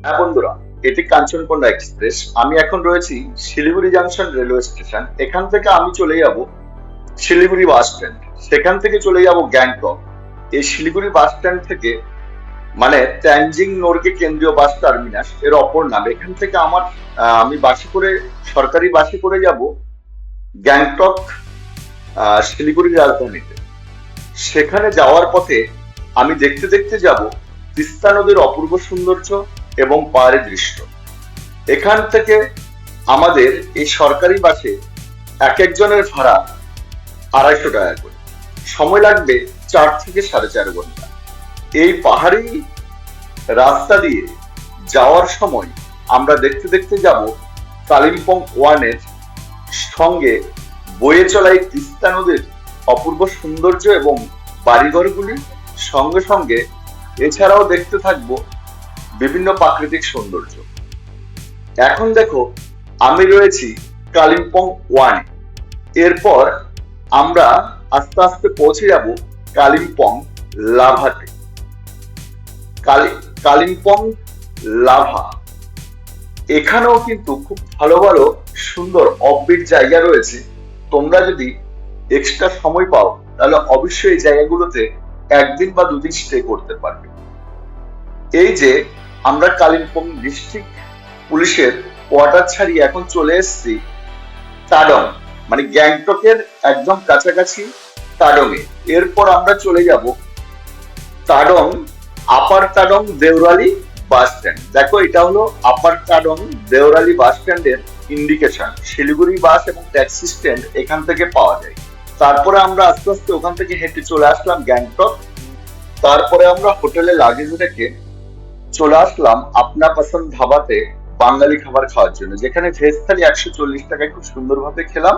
হ্যাঁ বন্ধুরা, এটি কাঞ্চনকন্যা এক্সপ্রেস। আমি এখন রয়েছি শিলিগুড়ি জাংশন রেলওয়ে স্টেশন। এখান থেকে আমি চলে যাব শিলিগুড়ি বাস স্ট্যান্ড, সেখান থেকে চলে যাব গ্যাংটক। এই শিলিগুড়ি বাস স্ট্যান্ড থেকে মানে তেনজিং নোরকে কেন্দ্রীয় বাস টার্মিনাস এর অপর নাম। এখান থেকে আমি বাসে করে, সরকারি বাসে করে যাব গ্যাংটক, শিলিগুড়ি রাজধানীতে। সেখানে যাওয়ার পথে আমি দেখতে দেখতে যাব তিস্তা নদীর অপূর্ব সৌন্দর্য এবং পাহাড়ি দৃশ্য। এখান থেকে আমাদের এই সরকারি বাসে এক একজনের ভাড়া 250 টাকা করে। সময় লাগবে 4 থেকে 4.5 ঘন্টা। এই পাহাড়ি রাস্তা দিয়ে যাওয়ার সময় আমরা দেখতে দেখতে যাব কালিম্পং ওয়ানের সঙ্গে বয়ে চলা এই তিস্তা নদীর অপূর্ব সৌন্দর্য এবং বাড়িঘরগুলি, সঙ্গে সঙ্গে এছাড়াও দেখতে থাকবো বিভিন্ন প্রাকৃতিক সৌন্দর্য। এখন দেখো, আমি রয়েছি কালিম্পং ওয়ানে। এরপর আমরা আস্তে আস্তে পৌঁছে যাব কালিম্পং লাভাতে। কালিম্পং লাভা, এখানেও কিন্তু খুব ভালো ভালো সুন্দর অফবিট জায়গা রয়েছে। তোমরা যদি এক্সট্রা সময় পাও তাহলে অবশ্যই এই জায়গাগুলোতে একদিন বা দুদিন স্টে করতে পারবে। এই যে আমরা কালিম্পং ডিস্ট্রিক্ট পুলিশের কোয়ার্টার ছাড়িয়ে এখন চলে এসেছি তাডং, মানে গ্যাংটকের একদম কাছাকাছি তাডং এ। এরপর আমরা চলে যাব তাডং, আপার তাডং দেওরালি বাস স্ট্যান্ড। দেখো, এটা হলো আপার তাডং দেওরালি বাস স্ট্যান্ডের ইন্ডিকেশন। শিলিগুড়ি বাস এবং ট্যাক্সি স্ট্যান্ড এখান থেকে পাওয়া যায়। তারপরে আমরা আস্তে আস্তে ওখান থেকে হেঁটে চলে আসলাম গ্যাংটক। তারপরে আমরা হোটেলে লাগেজ রেখে চলে আসলাম আপনা পছন্দ ধাবাতে বাঙালি খাবার খাওয়ার জন্য, যেখানে ভেজ থালি 140 টাকায় খুব সুন্দরভাবে খেলাম